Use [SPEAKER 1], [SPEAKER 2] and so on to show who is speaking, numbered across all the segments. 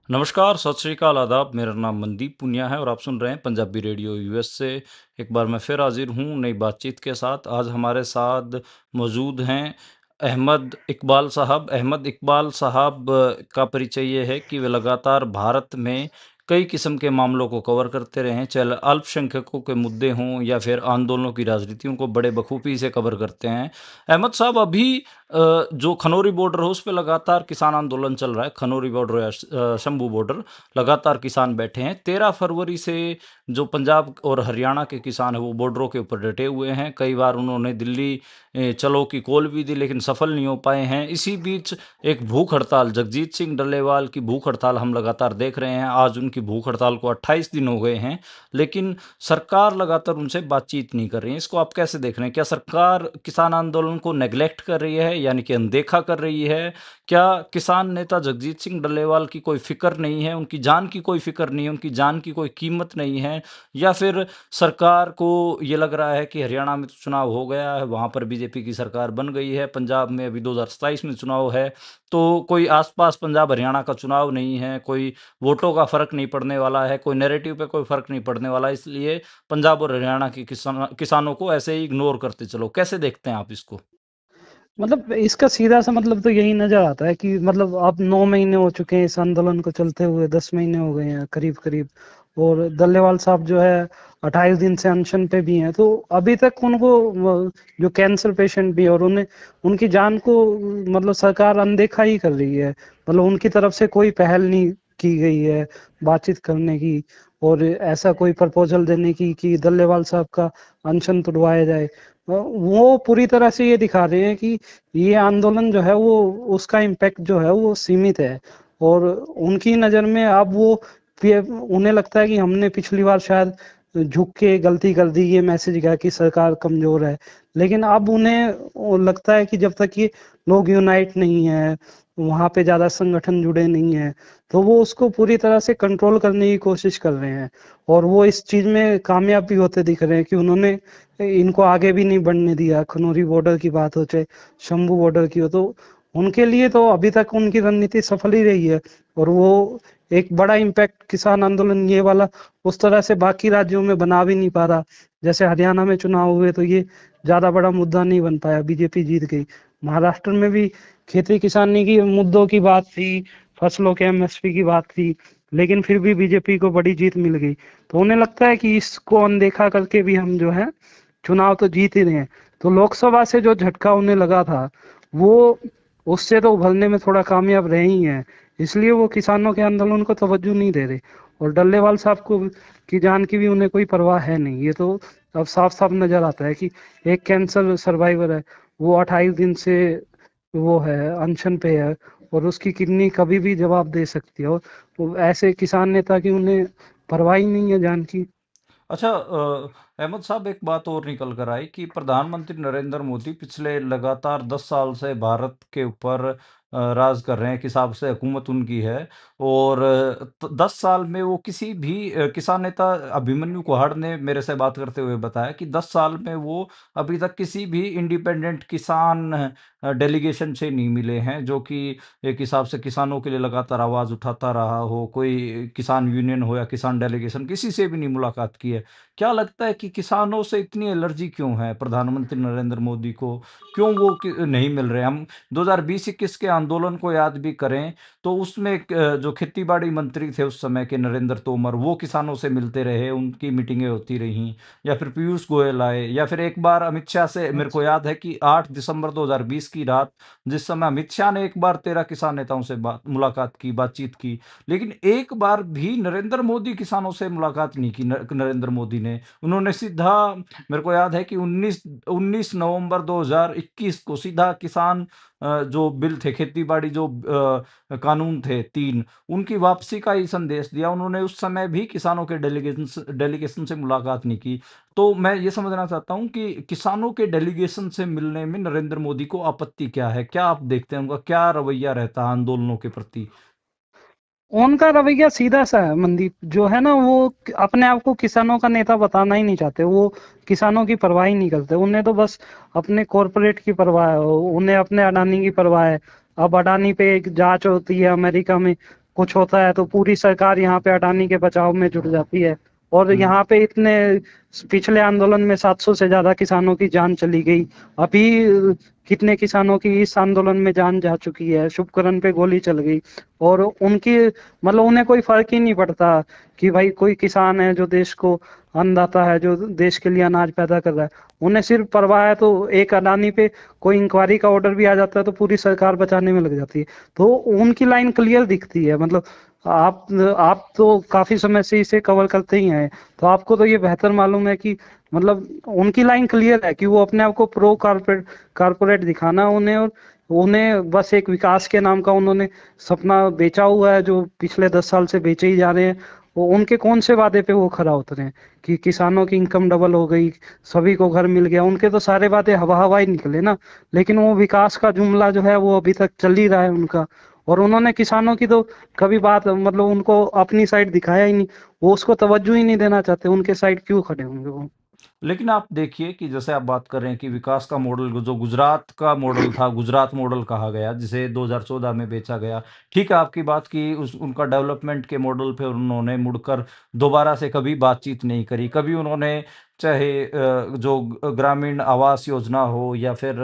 [SPEAKER 1] नमस्कार, सत श्री अकाल, आदाब। मेरा नाम मनदीप पुनिया है और आप सुन रहे हैं पंजाबी रेडियो यूएस से। एक बार मैं फिर हाज़िर हूँ नई बातचीत के साथ। आज हमारे साथ मौजूद हैं अहमद इकबाल साहब। अहमद इकबाल साहब का परिचय ये है कि वे लगातार भारत में कई किस्म के मामलों को कवर करते रहे हैं, चाहे अल्पसंख्यकों के मुद्दे हों या फिर आंदोलनों की राजनीतियों को बड़े बखूबी से कवर करते हैं। अहमद साहब, अभी जो खनौरी बॉर्डर है उस पे लगातार किसान आंदोलन चल रहा है। खनौरी बॉर्डर या शंभू बॉर्डर, लगातार किसान बैठे हैं। 13 फरवरी से जो पंजाब और हरियाणा के किसान हैं वो बॉर्डरों के ऊपर डटे हुए हैं। कई बार उन्होंने दिल्ली चलो की कॉल भी दी, लेकिन सफल नहीं हो पाए हैं। इसी बीच एक भूख हड़ताल, जगजीत सिंह डल्लेवाल की भूख हड़ताल हम लगातार देख रहे हैं। आज उनकी भूख हड़ताल को 28 दिन हो गए हैं, लेकिन सरकार लगातार उनसे बातचीत नहीं कर रही है। इसको आप कैसे देख रहे हैं? क्या सरकार किसान आंदोलन को नेग्लेक्ट कर रही है, यानी कि अनदेखा कर रही है? क्या किसान नेता जगजीत सिंह डल्लेवाल की कोई फ़िक्र नहीं है, उनकी जान की कोई फ़िक्र नहीं है, उनकी जान की कोई कीमत नहीं है? या फिर सरकार को ये लग रहा है कि हरियाणा में तो चुनाव हो गया है, वहाँ पर बीजेपी की सरकार बन गई है, पंजाब में अभी 2027 में चुनाव है, तो कोई आस-पास पंजाब हरियाणा का चुनाव नहीं है, कोई वोटों का फ़र्क नहीं पड़ने वाला है, कोई नैरेटिव पे कोई फ़र्क नहीं पड़ने वाला है, इसलिए पंजाब और हरियाणा के किसानों को ऐसे ही इग्नोर करते चलो। कैसे देखते हैं आप इसको?
[SPEAKER 2] मतलब इसका सीधा सा मतलब तो यही नजर आता है कि मतलब अब 9 महीने हो चुके हैं इस आंदोलन को चलते हुए, 10 महीने हो गए हैं करीब करीब। और दल्लेवाल साहब जो है 28 दिन से अनशन पे भी हैं, तो अभी तक उनको जो कैंसर पेशेंट भी है और उन्हें उनकी जान को मतलब सरकार अनदेखा ही कर रही है। मतलब उनकी तरफ से कोई पहल नहीं की गई है बातचीत करने की और ऐसा कोई प्रपोजल देने की कि दल्लेवाल साहब का अनशन तुड़वाया जाए। वो पूरी तरह से ये दिखा रहे हैं कि ये आंदोलन जो है वो उसका इम्पैक्ट जो है वो सीमित है। और उनकी नज़र में अब वो उन्हें लगता है कि हमने पिछली बार शायद झुक के गलती कर दी, ये मैसेज गया कि सरकार कमजोर है। लेकिन अब उन्हें लगता है कि जब तक ये लोग यूनाइट नहीं है, वहां पे ज्यादा संगठन जुड़े नहीं है, तो वो उसको पूरी तरह से कंट्रोल करने की कोशिश कर रहे हैं। और वो इस चीज में कामयाब भी होते दिख रहे हैं कि उन्होंने इनको आगे भी नहीं बढ़ने दिया। खनौरी बॉर्डर की बात हो चाहे शंभू बॉर्डर की हो, तो उनके लिए तो अभी तक उनकी रणनीति सफल ही रही है। और वो एक बड़ा इम्पैक्ट किसान आंदोलन ये वाला उस तरह से बाकी राज्यों में बना भी नहीं पा रहा। जैसे हरियाणा में चुनाव हुए तो ये ज्यादा बड़ा मुद्दा नहीं बन पाया, बीजेपी जीत गई। महाराष्ट्र में भी खेती किसानी की मुद्दों की बात थी, फसलों के एमएसपी की बात थी, लेकिन फिर भी बीजेपी को बड़ी जीत मिल गई। तो उन्हें लगता है कि इसको अनदेखा करके भी हम जो है चुनाव तो जीत ही रहे हैं। तो लोकसभा से जो झटका उन्हें लगा था वो उससे तो उभरने में थोड़ा कामयाब रहे ही हैं। इसलिए वो किसानों के आंदोलन को तवज्जो नहीं दे रहे। और डल्लेवाल साहब को की जान की भी उन्हें कोई परवाह है नहीं। ये तो अब साफ साफ नजर आता है कि एक कैंसर सर्वाइवर है, वो 28 दिन से वो है अनशन पे है और उसकी किडनी कभी भी जवाब दे सकती है। और वो ऐसे किसान नेता की उन्हें परवाह ही नहीं है जान की।
[SPEAKER 1] अच्छा, अहमद साहब, एक बात और निकल कर आई कि प्रधानमंत्री नरेंद्र मोदी पिछले लगातार 10 साल से भारत के ऊपर राज कर रहे हैं, एक हिसाब से हुकूमत उनकी है। और 10 साल में वो किसी भी किसान नेता अभिमन्यु कुहाड़ ने मेरे से बात करते हुए बताया कि 10 साल में वो अभी तक किसी भी इंडिपेंडेंट किसान डेलीगेशन से नहीं मिले हैं, जो कि एक हिसाब से किसानों के लिए लगातार आवाज़ उठाता रहा हो। कोई किसान यूनियन हो या किसान डेलीगेशन, किसी से भी नहीं मुलाकात की है। क्या लगता है कि किसानों से इतनी एलर्जी क्यों है प्रधानमंत्री नरेंद्र मोदी को? क्यों वो नहीं मिल रहे? हम 2020-21 के आंदोलन को याद भी करें तो उसमें जो खेती बाड़ी मंत्री थे उस समय के, नरेंद्र तोमर, वो किसानों से मिलते रहे, उनकी मीटिंगें होती रहीं। या फिर पीयूष गोयल आए, या फिर एक बार अमित शाह से मेरे को याद है कि 8 दिसंबर 2020 की रात, जिस समय अमित शाह ने एक बार 13 किसान नेताओं से मुलाकात की, बातचीत की, लेकिन एक बार भी नरेंद्र मोदी किसानों से मुलाकात नहीं की। नरेंद्र मोदी ने, उन्होंने सीधा, मेरे को याद है कि 19 नवंबर 2021 को सीधा किसान जो बिल थे, खेती बाड़ी जो कानून थे 3, उनकी वापसी का ही संदेश दिया। उन्होंने उस समय भी किसानों के डेलीगेशन से मुलाकात नहीं की। तो मैं ये समझना चाहता हूँ कि किसानों के डेलीगेशन से मिलने में नरेंद्र मोदी को आपत्ति क्या है? क्या आप देखते हैं उनका क्या रवैया रहता है आंदोलनों के प्रति?
[SPEAKER 2] उनका रवैया सीधा सा है मनदीप, जो है ना वो अपने आप को किसानों का नेता बताना ही नहीं चाहते। वो किसानों की परवाह ही नहीं करते। उन्हें तो बस अपने कॉरपोरेट की परवाह है, उन्हें अपने अडानी की परवाह है। अब अडानी पे एक जांच होती है अमेरिका में, कुछ होता है तो पूरी सरकार यहाँ पे अडानी के बचाव में जुट जाती है। और यहाँ पे इतने पिछले आंदोलन में 700 से ज्यादा किसानों की जान चली गई। अभी कितने किसानों की इस आंदोलन में जान जा चुकी है, शुभकरण पे गोली चल गई। और उनकी मतलब उन्हें कोई फर्क ही नहीं पड़ता कि भाई कोई किसान है जो देश को अन्नदाता है, जो देश के लिए अनाज पैदा कर रहा है। उन्हें सिर्फ परवाह है तो एक अडानी पे कोई इंक्वायरी का ऑर्डर भी आ जाता है तो पूरी सरकार बचाने में लग जाती है। तो उनकी लाइन क्लियर दिखती है। मतलब आप आप तो काफी समय से इसे कवर करते ही हैं, तो आपको तो ये बेहतर मालूम है कि मतलब उनकी लाइन क्लियर है कि वो अपने आप को प्रो कारपोरेट दिखाना उन्हें, और उन्हें बस एक विकास के नाम का उन्होंने सपना बेचा हुआ है जो पिछले 10 साल से बेचे ही जा रहे हैं। वो उनके कौन से वादे पे वो खरा उतरे हैं कि किसानों की इनकम डबल हो गई, सभी को घर मिल गया? उनके तो सारे बातें हवा हवा ही निकले ना। लेकिन वो विकास का जुमला जो है वो अभी तक चल ही रहा है उनका। और उन्होंने किसानों की तो कभी बात मतलब उनको अपनी साइड दिखाया ही नहीं। वो उसको तवज्जो ही नहीं देना चाहते, उनके साइड क्यों खड़े होंगे वो?
[SPEAKER 1] लेकिन आप देखिए कि जैसे आप बात कर रहे हैं कि विकास का मॉडल जो गुजरात का मॉडल था, गुजरात मॉडल कहा गया, जिसे 2014 में बेचा गया। ठीक है, आपकी बात की उस उनका डेवलपमेंट के मॉडल पे उन्होंने मुड़कर दोबारा से कभी बातचीत नहीं करी। कभी उन्होंने चाहे जो ग्रामीण आवास योजना हो या फिर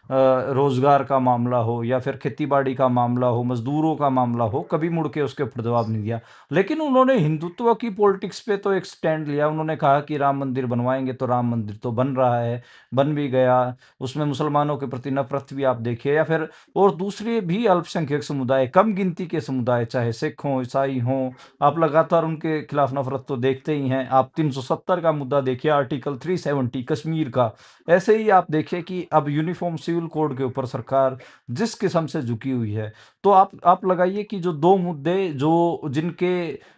[SPEAKER 1] रोज़गार का मामला हो या फिर खेती-बाड़ी का मामला हो, मज़दूरों का मामला हो, कभी मुड़ के उसके ऊपर जवाब नहीं दिया। लेकिन उन्होंने हिंदुत्व की पॉलिटिक्स पे तो एक स्टैंड लिया। उन्होंने कहा कि राम मंदिर बनवाएँगे, तो राम मंदिर तो बन रहा है, बन भी गया। उसमें मुसलमानों के प्रति नफ़रत भी आप देखिए या फिर और दूसरे भी अल्पसंख्यक समुदाय, कम गिनती के समुदाय, चाहे सिख हों, ईसाई हों, आप लगातार उनके खिलाफ नफ़रत तो देखते ही हैं। आप 370 का मुद्दा देखिए, आर्टिकल 370 कश्मीर का। ऐसे ही आप देखिए कि अब यूनिफ़ॉर्म सिविल कोड के ऊपर सरकार जिस किस्म से झुकी हुई है, तो आप लगाइए कि जो 2 मुद्दे जो जिनके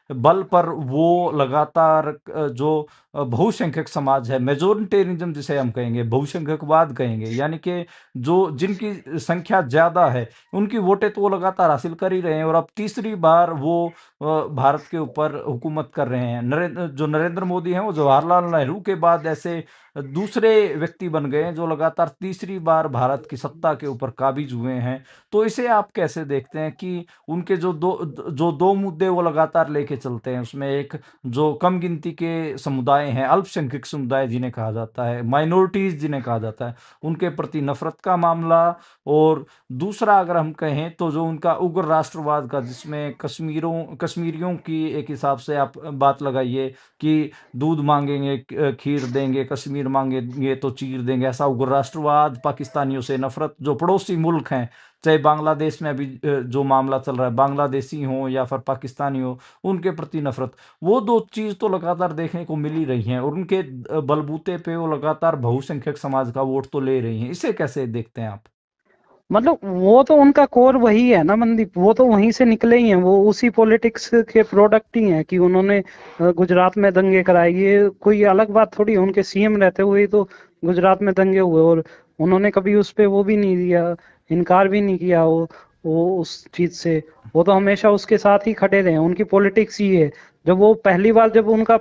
[SPEAKER 1] बल पर वो लगातार जो बहुसंख्यक समाज है, मेजॉरिटेरिज्म जिसे हम कहेंगे, बहुसंख्यकवाद कहेंगे, यानी कि जो जिनकी संख्या ज़्यादा है, उनकी वोटें तो वो लगातार हासिल कर ही रहे हैं और अब तीसरी बार वो भारत के ऊपर हुकूमत कर रहे हैं। जो नरेंद्र मोदी हैं, वो जवाहरलाल नेहरू के बाद ऐसे दूसरे व्यक्ति बन गए हैं, जो लगातार तीसरी बार भारत की सत्ता के ऊपर काबिज़ हुए हैं। तो इसे आप कैसे देखते हैं कि उनके जो 2 मुद्दे वो लगातार लेके चलते हैं, उसमें एक जो कम गिनती के समुदाय हैं, अल्पसंख्यक समुदाय जिन्हें कहा जाता है, माइनॉरिटीज़ जिन्हें कहा जाता है, उनके प्रति नफ़रत का मामला और दूसरा अगर हम कहें तो जो उनका उग्र राष्ट्रवाद का, जिसमें कश्मीरियों की एक हिसाब से आप बात लगाइए कि दूध माँगेंगे खीर देंगे, कश्मीर माँगेंगे तो चीर देंगे, ऐसा उग्र राष्ट्रवाद, पाकिस्तानियों से नफ़रत, जो पड़ोसी मुल्क हैं, चाहे बांग्लादेश में अभी जो मामला चल रहा है, बांग्लादेशी हों या फिर पाकिस्तानी हों, उनके प्रति नफ़रत, वो 2 चीज़ तो लगातार देखने को मिल ही रही हैं और उनके बलबूते पे वो लगातार बहुसंख्यक समाज का वोट तो ले रही हैं। इसे कैसे देखते हैं आप?
[SPEAKER 2] मतलब वो तो उनका कोर वही है ना मनदीप, वो तो वहीं से निकले ही हैं, वो उसी पॉलिटिक्स के प्रोडक्ट ही हैं कि उन्होंने गुजरात में दंगे कराए। ये कोई अलग बात थोड़ी है, उनके सीएम रहते हुए ही तो गुजरात में दंगे हुए और उन्होंने कभी उस पे वो भी नहीं दिया, इनकार भी नहीं किया वो उस चीज से। वो तो हमेशा उसके साथ ही खड़े रहे, उनकी पॉलिटिक्स ही है। जब वो पहली बार जब उनका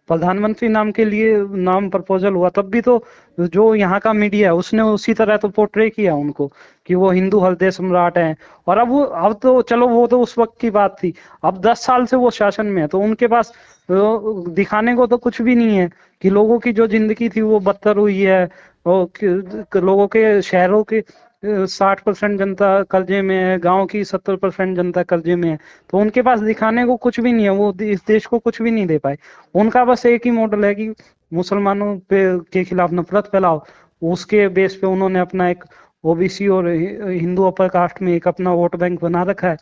[SPEAKER 2] प्रधानमंत्री नाम के लिए नाम प्रपोजल हुआ, तब भी तो जो यहाँ का मीडिया है उसने उसी तरह तो पोर्ट्रे किया उनको कि वो हिंदू हृदय सम्राट हैं। और अब तो चलो वो तो उस वक्त की बात थी। अब 10 साल से वो शासन में है तो उनके पास दिखाने को तो कुछ भी नहीं है कि लोगों की जो जिंदगी थी वो बदतर हुई है। और लोगों के शहरों के 60% जनता कर्जे में है, गांव की 70% जनता कर्जे में है। तो उनके पास दिखाने को कुछ भी नहीं है, वो इस देश को कुछ भी नहीं दे पाए। उनका बस एक ही मॉडल है कि मुसलमानों पे के खिलाफ नफरत फैलाओ। उसके बेस पे उन्होंने अपना एक ओबीसी और हिंदू अपर कास्ट में एक अपना वोट बैंक बना रखा है।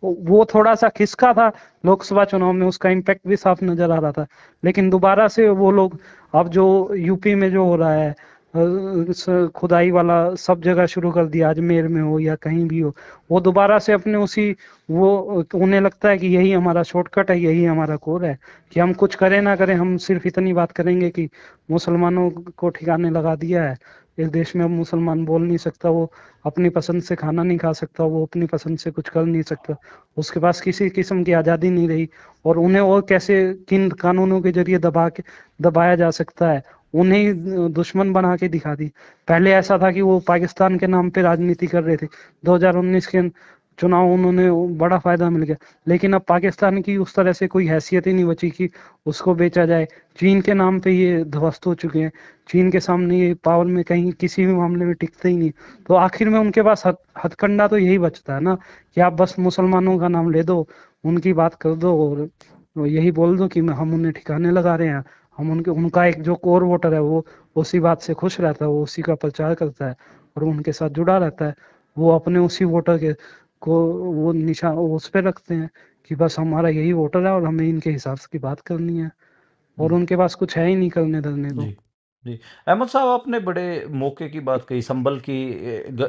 [SPEAKER 2] वो थोड़ा सा खिसका था लोकसभा चुनाव में, उसका इम्पैक्ट भी साफ नजर आ रहा था। लेकिन दोबारा से वो लोग अब जो यूपी में जो हो रहा है खुदाई वाला सब जगह शुरू कर दिया, अजमेर में हो या कहीं भी हो, वो दोबारा से अपने उसी वो उन्हें लगता है कि यही हमारा शॉर्टकट है, यही हमारा कोर है कि हम कुछ करें ना करें, हम सिर्फ इतनी बात करेंगे कि मुसलमानों को ठिकाने लगा दिया है इस देश में। अब मुसलमान बोल नहीं सकता, वो अपनी पसंद से खाना नहीं खा सकता, वो अपनी पसंद से कुछ कर नहीं सकता, उसके पास किसी किस्म की आज़ादी नहीं रही। और उन्हें और कैसे किन कानूनों के जरिए दबाया जा सकता है, उन्हें दुश्मन बना के दिखा दी। पहले ऐसा था कि वो पाकिस्तान के नाम पे राजनीति कर रहे थे। 2019 के चुनाव उन्होंने बड़ा फायदा मिल गया। लेकिन अब पाकिस्तान की उस तरह से कोई हैसियत ही नहीं बची कि उसको बेचा जाए। चीन के नाम पे ये ध्वस्त हो चुके हैं। चीन के सामने ये पावर में कहीं किसी भी मामले में टिकते ही नहीं। तो आखिर में उनके पास हथकंडा तो यही बचता है ना, कि आप बस मुसलमानों का नाम ले दो, उनकी बात कर दो, और यही बोल दो कि हम उन्हें ठिकाने लगा रहे हैं। हम उनके उनका एक जो कोर वोटर है वो उसी बात से खुश रहता है, वो उसी का प्रचार करता है और उनके साथ जुड़ा रहता है। वो अपने उसी वोटर के को वो निशान उस पे रखते हैं कि बस हमारा यही वोटर है और हमें इनके हिसाब से की बात करनी है, और
[SPEAKER 1] हुँ।
[SPEAKER 2] उनके पास कुछ है ही नहीं करने धरने को।
[SPEAKER 1] जी, जी। अहमद साहब, आपने बड़े मौके की बात कही, संभल की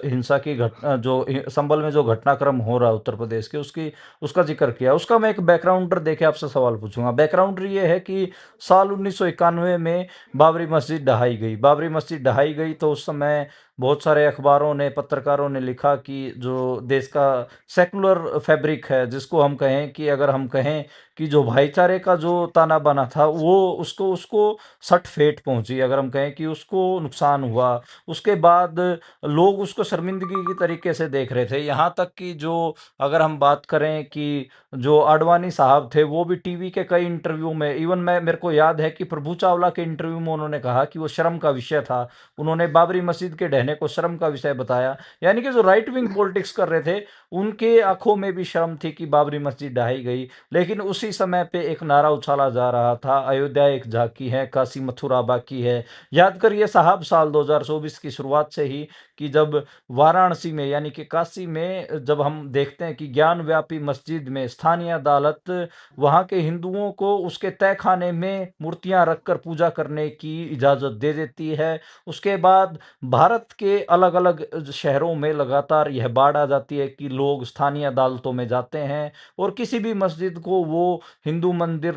[SPEAKER 1] हिंसा की घटना, जो संभल में जो घटनाक्रम हो रहा है उत्तर प्रदेश के, उसकी उसका ज़िक्र किया। उसका मैं एक बैकग्राउंडर देके आपसे सवाल पूछूँगा। बैकग्राउंडर ये है कि साल 1991 में बाबरी मस्जिद ढहाई गई। बाबरी मस्जिद ढहाई गई तो उस समय बहुत सारे अखबारों ने, पत्रकारों ने लिखा कि जो देश का सेक्युलर फैब्रिक है, जिसको हम कहें कि अगर हम कहें कि जो भाईचारे का जो ताना-बाना था, वो उसको उसको सट फेट पहुंची, अगर हम कहें कि उसको नुकसान हुआ। उसके बाद लोग उसको शर्मिंदगी की तरीके से देख रहे थे, यहाँ तक कि जो, अगर हम बात करें कि जो आडवाणी साहब थे, वो भी टीवी के कई इंटरव्यू में, इवन मैं मेरे को याद है कि प्रभु चावला के इंटरव्यू में उन्होंने कहा कि वो शर्म का विषय था। उन्होंने बाबरी मस्जिद के ढहने को शर्म का विषय बताया। यानी कि जो राइट विंग पॉलिटिक्स कर रहे थे, उनके आंखों में भी शर्म थी कि बाबरी मस्जिद ढहाई गई। लेकिन उसी समय पे एक नारा उछाला जा रहा था, अयोध्या एक झांकी है, काशी मथुरा बाकी है। याद करिए साहब, साल 2024 की शुरुआत से ही, कि जब वाराणसी में, यानी कि काशी में, जब हम देखते हैं कि ज्ञान व्यापी मस्जिद में स्थानीय अदालत वहाँ के हिंदुओं को उसके तहखाने में मूर्तियां रखकर पूजा करने की इजाज़त दे देती है। उसके बाद भारत के अलग अलग शहरों में लगातार यह बाढ़ आ जाती है कि लोग स्थानीय अदालतों में जाते हैं और किसी भी मस्जिद को वो हिंदू मंदिर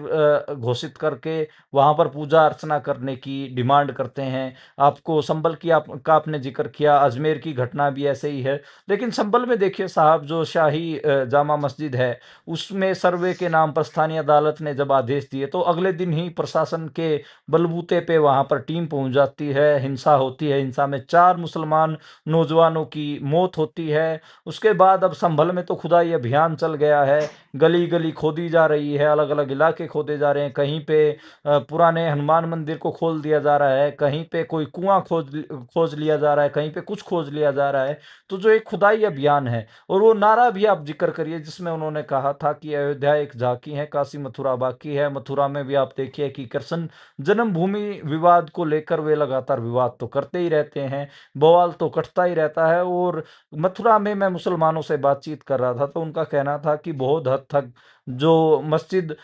[SPEAKER 1] घोषित करके वहाँ पर पूजा अर्चना करने की डिमांड करते हैं। आपको संभल की का आपने जिक्र किया, अजमेर की घटना भी ऐसे ही है। लेकिन संभल में देखिए साहब, जो शाही जामा मस्जिद है, उसमें सर्वे के नाम पर स्थानीय अदालत ने जब आदेश दिए तो अगले दिन ही प्रशासन के बलबूते पे वहाँ पर टीम पहुँच जाती है, हिंसा होती है। हिंसा में 4 मुसलमान नौजवानों की मौत होती है। उसके बाद अब संभल में तो खुदाई अभियान चल गया है, गली-गली खोदी जा रही है, अलग-अलग इलाके खोदे जा रहे हैं। कहीं पे पुराने हनुमान मंदिर को खोल दिया जा रहा है, कहीं पे कोई कुआँ खोज लिया जा रहा है, कहीं पे कुछ खोज लिया जा रहा है। तो जो एक खुदाई अभियान है, और वो नारा भी आप ज़िक्र करिए जिसमें उन्होंने कहा था कि अयोध्या एक झाँकी है, काशी मथुरा बाकी है। मथुरा में भी आप देखिए कि कृष्ण जन्मभूमि विवाद को लेकर वे लगातार विवाद तो करते ही रहते हैं, बवाल तो कटता ही रहता है। और मथुरा में मैं मुसलमानों से बातचीत कर रहा था तो उनका कहना था कि बहुत हद तक जो मस्जिद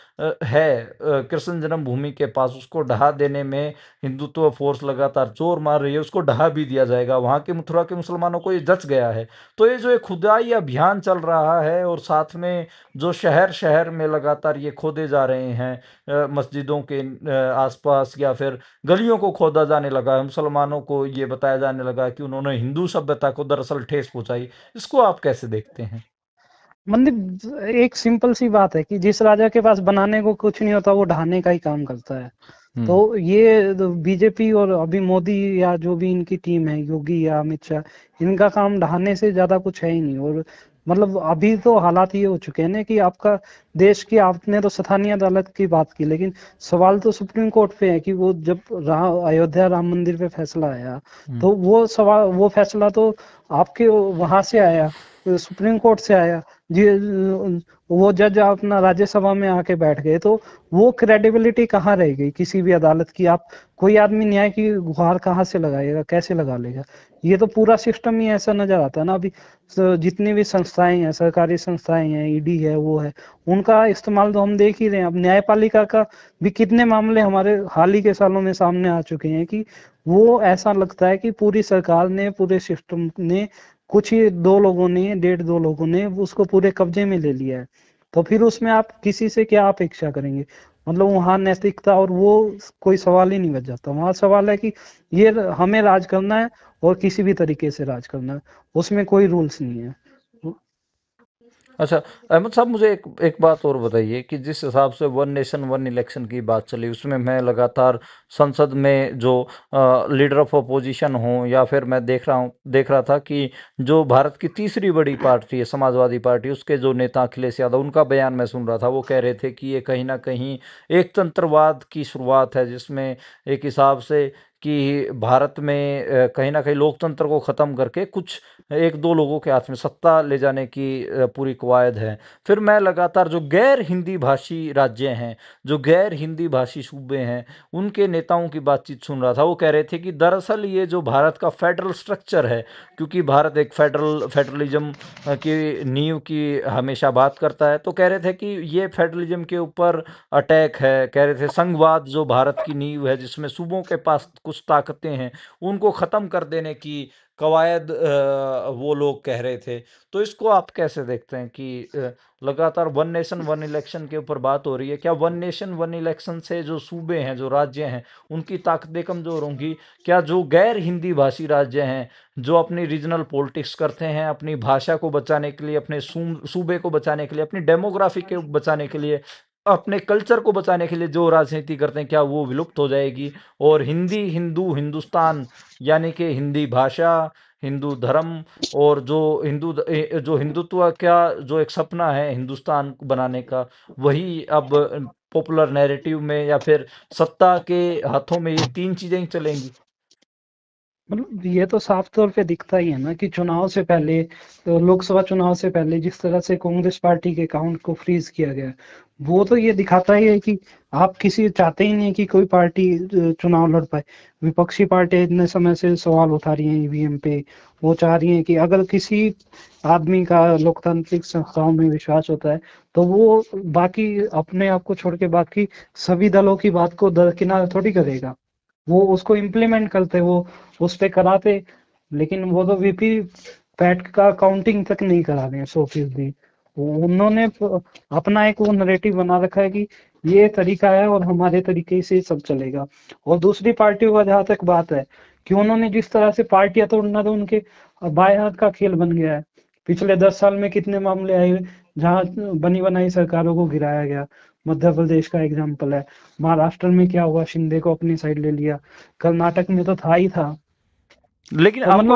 [SPEAKER 1] है कृष्ण जन्मभूमि के पास, उसको ढहा देने में हिंदुत्व फोर्स लगातार जोर मार रही है, उसको ढहा भी दिया जाएगा। वहाँ के मथुरा के मुसलमानों को ये जच गया है। तो ये जो एक खुदाई अभियान चल रहा है, और साथ में जो शहर शहर में लगातार ये खोदे जा रहे हैं, मस्जिदों के आसपास, या फिर गलियों को खोदा जाने लगा है, मुसलमानों को ये बताया जाने लगा कि उन्होंने हिंदू सभ्यता को दरअसल ठेस पहुंचाई। इसको आप कैसे देखते हैं?
[SPEAKER 2] मतलब एक सिंपल सी बात है कि जिस राजा के पास बनाने को कुछ नहीं होता वो ढाने का ही काम करता है। तो
[SPEAKER 1] हुँ,
[SPEAKER 2] ये बीजेपी और अभी मोदी या जो भी इनकी टीम है, योगी या अमित शाह, इनका काम ढहाने से ज्यादा कुछ है ही नहीं। और मतलब अभी तो हालात ये हो चुके हैं ना कि आपका देश की, आपने तो स्थानीय अदालत की बात की, लेकिन सवाल तो सुप्रीम कोर्ट पे है कि वो जब अयोध्या राम मंदिर पे फैसला आया,
[SPEAKER 1] हुँ,
[SPEAKER 2] तो वो सवाल, वो फैसला तो आपके वहां से आया, सुप्रीम कोर्ट से आया जी। वो जज अपना राज्यसभा में आके बैठ गए, तो वो क्रेडिबिलिटी कहाँ रह गई किसी भी अदालत की? आप कोई आदमी न्याय की गुहार कहाँ से लगाएगा, कैसे लगा लेगा? ये तो पूरा सिस्टम ही ऐसा नजर आता है ना अभी। जितनी भी संस्थाएं हैं, सरकारी संस्थाएं हैं, ईडी है, वो है, उनका इस्तेमाल तो हम देख ही रहे हैं। अब न्यायपालिका का भी कितने मामले हमारे हाल ही के सालों में सामने आ चुके हैं कि वो ऐसा लगता है कि पूरी सरकार ने, पूरे सिस्टम ने, कुछ ही दो लोगों ने, डेढ़ दो लोगों ने उसको पूरे कब्जे में ले लिया है। तो फिर उसमें आप किसी से क्या अपेक्षा करेंगे? मतलब वहां नैतिकता और वो कोई सवाल ही नहीं बच जाता। वहां सवाल है कि ये हमें राज करना है और किसी भी तरीके से राज करना है, उसमें कोई रूल्स नहीं है।
[SPEAKER 1] अच्छा, अहमद साहब मुझे एक एक बात और बताइए कि जिस हिसाब से वन नेशन वन इलेक्शन की बात चली उसमें मैं लगातार संसद में जो लीडर ऑफ अपोजिशन हो या फिर मैं देख रहा था कि जो भारत की तीसरी बड़ी पार्टी है समाजवादी पार्टी, उसके जो नेता अखिलेश यादव, उनका बयान मैं सुन रहा था। वो कह रहे थे कि ये कहीं ना कहीं एक तंत्रवाद की शुरुआत है, जिसमें एक हिसाब से कि भारत में कहीं ना कहीं लोकतंत्र को ख़त्म करके कुछ एक दो लोगों के हाथ में सत्ता ले जाने की पूरी कवायद है। फिर मैं लगातार जो गैर हिंदी भाषी राज्य हैं, जो गैर हिंदी भाषी सूबे हैं, उनके नेताओं की बातचीत सुन रहा था। वो कह रहे थे कि दरअसल ये जो भारत का फेडरल स्ट्रक्चर है, क्योंकि भारत एक फेडरलिज्म की नींव की हमेशा बात करता है, तो कह रहे थे कि ये फेडरलिज्म के ऊपर अटैक है। कह रहे थे संघवाद जो भारत की नींव है, जिसमें सूबों के पास कुछ ताकतें हैं, उनको ख़त्म कर देने की कवायद वो लोग कह रहे थे। तो इसको आप कैसे देखते हैं कि लगातार वन नेशन वन इलेक्शन के ऊपर बात हो रही है? क्या वन नेशन वन इलेक्शन से जो सूबे हैं, जो राज्य हैं, उनकी ताकतें कमज़ोर होंगी? क्या जो गैर हिंदी भाषी राज्य हैं, जो अपनी रीजनल पॉलिटिक्स करते हैं, अपनी भाषा को बचाने के लिए, अपने सूबे को बचाने के लिए, अपनी डेमोग्राफी के बचाने के लिए, अपने कल्चर को बचाने के लिए जो राजनीति करते हैं, क्या वो विलुप्त हो जाएगी? और हिंदी, हिंदू, हिंदुस्तान, यानी कि हिंदी भाषा, हिंदू धर्म और जो हिंदुत्व का जो एक सपना है हिंदुस्तान बनाने का, वही अब पॉपुलर नैरेटिव में या फिर सत्ता के हाथों में ये तीन चीजें ही चलेंगी?
[SPEAKER 2] मतलब ये तो साफ तौर पे दिखता ही है ना कि चुनाव से पहले, तो लोकसभा चुनाव से पहले जिस तरह से कांग्रेस पार्टी के अकाउंट को फ्रीज किया गया, वो तो ये दिखाता ही है कि आप किसी चाहते ही नहीं कि कोई पार्टी चुनाव लड़ पाए। विपक्षी पार्टी इतने समय से सवाल उठा रही है ईवीएम पे। वो चाह रही है कि अगर किसी आदमी का लोकतांत्रिक संस्थाओं में विश्वास होता है, तो वो बाकी अपने आप को छोड़ के बाकी सभी दलों की बात को दरकिनार थोड़ी करेगा। वो उसको इम्प्लीमेंट करते, वो उस पे कराते। लेकिन वो तो वीपी पैट का काउंटिंग तक नहीं करा रहे हैं 100%। उन्होंने अपना एक वो नैरेटिव बना रखा है कि ये तरीका है और हमारे तरीके से सब चलेगा। और दूसरी पार्टियों का जहां तक बात है कि उन्होंने जिस तरह से पार्टियां तोड़ना, तो उनके बाएं हाथ का खेल बन गया है। पिछले 10 साल में कितने मामले आए जहां बनी बनाई सरकारों को गिराया गया। मध्य प्रदेश का एग्जाम्पल है। महाराष्ट्र में क्या हुआ, शिंदे को अपनी साइड ले लिया। कर्नाटक में तो था ही था।
[SPEAKER 1] लेकिन
[SPEAKER 2] तो मतलब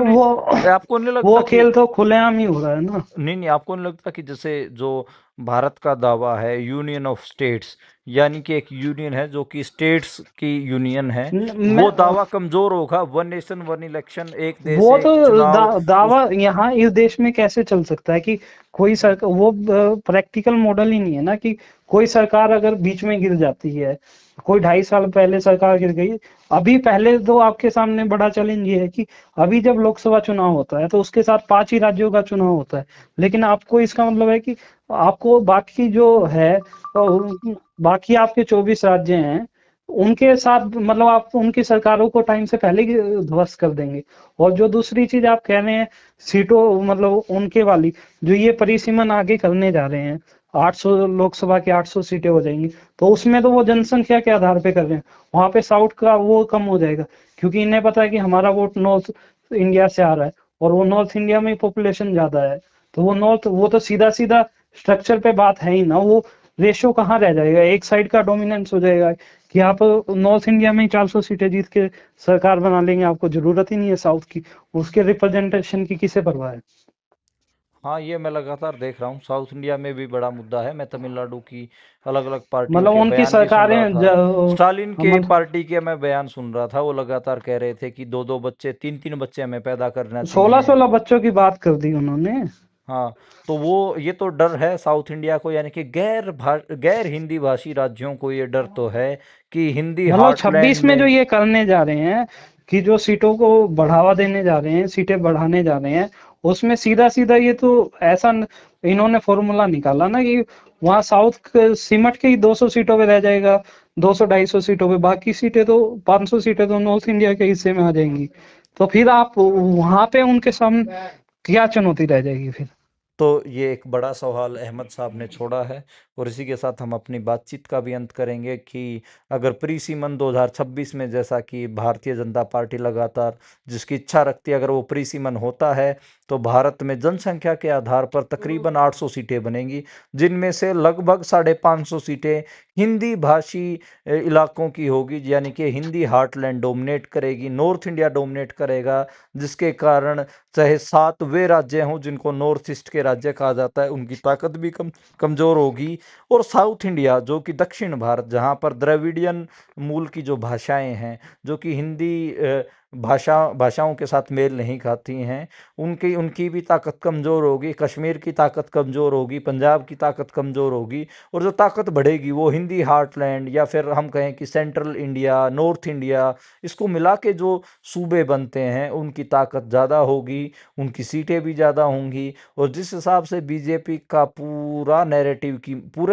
[SPEAKER 1] आपको नहीं
[SPEAKER 2] वो
[SPEAKER 1] लगता कि
[SPEAKER 2] खेल तो खुलेआम ही हो रहा है ना।
[SPEAKER 1] नहीं, नहीं, आपको नहीं लगता कि जैसे जो भारत का दावा है यूनियन ऑफ स्टेट्स, यानी कि एक यूनियन है जो कि स्टेट्स की यूनियन है,
[SPEAKER 2] मैं
[SPEAKER 1] वो दावा कमजोर होगा? वन नेशन वन इलेक्शन, एक देश
[SPEAKER 2] वो तो
[SPEAKER 1] एक चुनाव,
[SPEAKER 2] दावा
[SPEAKER 1] उस
[SPEAKER 2] यहाँ इस देश में कैसे चल सकता है कि कोई सरकार, वो प्रैक्टिकल मॉडल ही नहीं है ना कि कोई सरकार अगर बीच में गिर जाती है। कोई 2.5 साल पहले सरकार गिर गई। अभी पहले तो आपके सामने बड़ा चैलेंज ये है कि अभी जब लोकसभा चुनाव होता है तो उसके साथ 5 ही राज्यों का चुनाव होता है। लेकिन आपको इसका मतलब है कि आपको बाकी जो है, बाकी आपके 24 राज्य हैं, उनके साथ मतलब आप उनकी सरकारों को टाइम से पहले ही ध्वस्त कर देंगे। और जो दूसरी चीज आप कह रहे हैं, सीटों मतलब उनके वाली जो ये परिसीमन आगे करने जा रहे हैं, 800 लोकसभा की 800 सीटें हो जाएंगी। तो उसमें तो वो जनसंख्या के आधार पे कर रहे हैं। वहां पे साउथ का वो कम हो जाएगा, क्योंकि इन्हें पता है कि हमारा वोट नॉर्थ इंडिया से आ रहा है और वो नॉर्थ इंडिया में पॉपुलेशन ज्यादा है। तो वो तो सीधा सीधा स्ट्रक्चर पे बात है ही ना। वो रेशो कहाँ रह जाएगा, एक साइड का डोमिनेंस हो जाएगा कि आप नॉर्थ इंडिया में 400 सीटें जीत के सरकार बना लेंगे, आपको जरूरत ही नहीं है साउथ की। उसके रिप्रेजेंटेशन की किसे परवाह है।
[SPEAKER 1] हाँ, ये मैं लगातार देख रहा हूँ, साउथ इंडिया में भी बड़ा मुद्दा है। मैं तमिलनाडु की अलग अलग पार्टियों
[SPEAKER 2] मतलब
[SPEAKER 1] के
[SPEAKER 2] उनकी
[SPEAKER 1] बयान भी सुन रहा
[SPEAKER 2] सरकारें
[SPEAKER 1] था। स्टालिन के
[SPEAKER 2] मतलब
[SPEAKER 1] पार्टी के मैं बयान सुन रहा था, वो लगातार कह रहे थे कि दो दो बच्चे, तीन तीन बच्चे हमें पैदा करना
[SPEAKER 2] 16
[SPEAKER 1] चाहिए।
[SPEAKER 2] 16 बच्चों की बात कर दी उन्होंने।
[SPEAKER 1] हाँ, तो वो ये तो डर है साउथ इंडिया को, यानी कि गैर हिंदी भाषी राज्यों को ये डर तो है कि हिंदी
[SPEAKER 2] मतलब
[SPEAKER 1] हार्टलैंड
[SPEAKER 2] 26 में जो
[SPEAKER 1] में।
[SPEAKER 2] ये करने जा रहे हैं कि जो सीटों को बढ़ावा देने जा रहे हैं, सीटें बढ़ाने जा रहे हैं, उसमें सीधा सीधा ये तो ऐसा इन्होंने फॉर्मूला निकाला ना कि वहां साउथ सिमट के ही 200 सीटों पे रह जाएगा। 200 250 सीटों पे, बाकी सीटें तो 500 सीटें तो नॉर्थ इंडिया के हिस्से में आ जाएंगी। तो फिर आप वहां पे उनके सामने क्या चुनौती रह जाएगी फिर।
[SPEAKER 1] तो ये एक बड़ा सवाल अहमद साहब ने छोड़ा है, और इसी के साथ हम अपनी बातचीत का भी अंत करेंगे कि अगर प्री-सीमन 2026 में, जैसा कि भारतीय जनता पार्टी लगातार जिसकी इच्छा रखती है, अगर वो प्री-सीमन होता है, तो भारत में जनसंख्या के आधार पर तकरीबन 800 सीटें बनेंगी, जिनमें से लगभग 550 सीटें हिंदी भाषी इलाकों की होगी, यानी कि हिंदी हार्टलैंड डोमिनेट करेगी, नॉर्थ इंडिया डोमिनेट करेगा, जिसके कारण चाहे 7 वे राज्य हों जिनको नॉर्थ ईस्ट के राज्य कहा जाता है, उनकी ताकत भी कमज़ोर होगी। और साउथ इंडिया, जो कि दक्षिण भारत, जहाँ पर द्रविडियन मूल की जो भाषाएँ हैं, जो कि हिंदी भाषाओं के साथ मेल नहीं खाती हैं, उनकी उनकी भी ताकत कमज़ोर होगी, कश्मीर की ताकत कमज़ोर होगी, पंजाब की ताकत कमज़ोर होगी, और जो ताकत बढ़ेगी वो हिंदी हार्टलैंड, या फिर हम कहें कि सेंट्रल इंडिया, नॉर्थ इंडिया, इसको मिला के जो सूबे बनते हैं, उनकी ताकत ज़्यादा होगी, उनकी सीटें भी ज़्यादा होंगी। और जिस हिसाब से बीजेपी का पूरे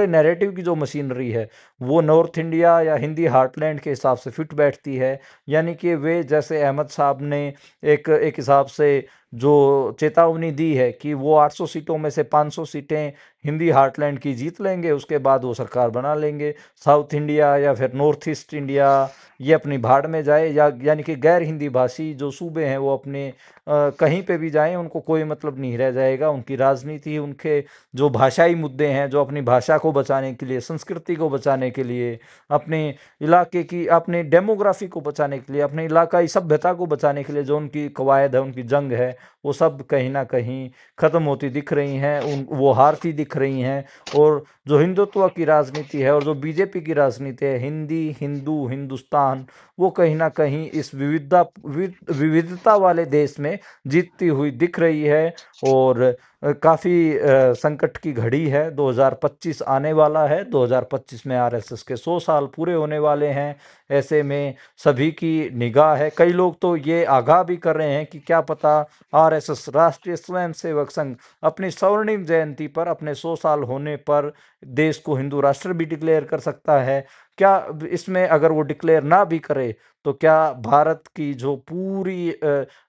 [SPEAKER 1] नैरेटिव की जो मशीनरी है, वो नॉर्थ इंडिया या हिंदी हार्टलैंड के हिसाब से फिट बैठती है, यानी कि वे, जैसे अहमद साहब ने एक एक हिसाब से जो चेतावनी दी है कि वो 800 सीटों में से 500 सीटें हिंदी हार्टलैंड की जीत लेंगे, उसके बाद वो सरकार बना लेंगे। साउथ इंडिया या फिर नॉर्थ ईस्ट इंडिया ये अपनी भाड़ में जाए, या यानी कि गैर हिंदी भाषी जो सूबे हैं वो अपने कहीं पे भी जाएं, उनको कोई मतलब नहीं रह जाएगा। उनकी राजनीति, उनके जो भाषाई मुद्दे हैं, जो अपनी भाषा को बचाने के लिए, संस्कृति को बचाने के लिए, अपने इलाके की, अपने डेमोग्राफी को बचाने के लिए, अपने इलाकाई सभ्यता को बचाने के लिए जो उनकी कवायद है, उनकी जंग है, वो सब कहीं ना कहीं खत्म होती दिख रही हैं, उन वो हारती दिख रही हैं। और जो हिंदुत्व की राजनीति है और जो बीजेपी की राजनीति है, हिंदी, हिंदू, हिंदुस्तान, वो कहीं ना कहीं इस विविधता वाले देश में जीतती हुई दिख रही है। और काफ़ी संकट की घड़ी है। 2025 आने वाला है, 2025 में आरएसएस के 100 साल पूरे होने वाले हैं। ऐसे में सभी की निगाह है। कई लोग तो ये आगाह भी कर रहे हैं कि क्या पता आरएसएस, राष्ट्रीय स्वयंसेवक संघ, अपनी स्वर्णिम जयंती पर, अपने 100 साल होने पर देश को हिंदू राष्ट्र भी डिक्लेयर कर सकता है। क्या इसमें अगर वो डिक्लेयर ना भी करे, तो क्या भारत की जो पूरी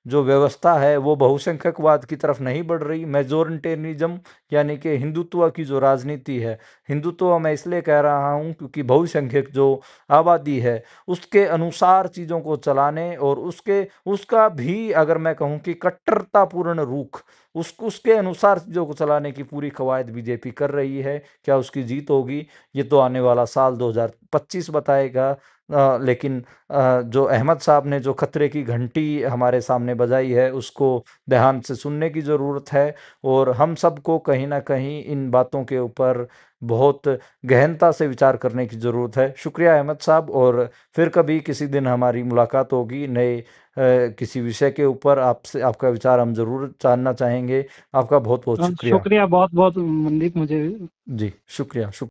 [SPEAKER 1] जो व्यवस्था है वो बहुसंख्यकवाद की तरफ नहीं बढ़ रही? मेजोरिटेरिज्म, यानी कि हिंदुत्व की जो राजनीति है, हिंदुत्व मैं इसलिए कह रहा हूँ क्योंकि बहुसंख्यक जो आबादी है उसके अनुसार चीज़ों को चलाने, और उसका भी अगर मैं कहूँ कि कट्टरतापूर्ण रुख, उसके अनुसार चीज़ों को चलाने की पूरी कवायद बीजेपी कर रही है। क्या उसकी जीत होगी? ये तो आने वाला साल 2025 बताएगा। लेकिन जो अहमद साहब ने जो खतरे की घंटी हमारे सामने बजाई है, उसको ध्यान से सुनने की ज़रूरत है, और हम सबको कहीं न कहीं इन बातों के ऊपर बहुत गहनता से विचार करने की ज़रूरत है। शुक्रिया अहमद साहब, और फिर कभी किसी दिन हमारी मुलाकात होगी नए किसी विषय के ऊपर। आपसे आपका विचार हम ज़रूर जानना चाहेंगे। आपका बहुत-बहुत शुक्रिया।
[SPEAKER 2] शुक्रिया बहुत बहुत मनदीप, मुझे
[SPEAKER 1] जी, शुक्रिया।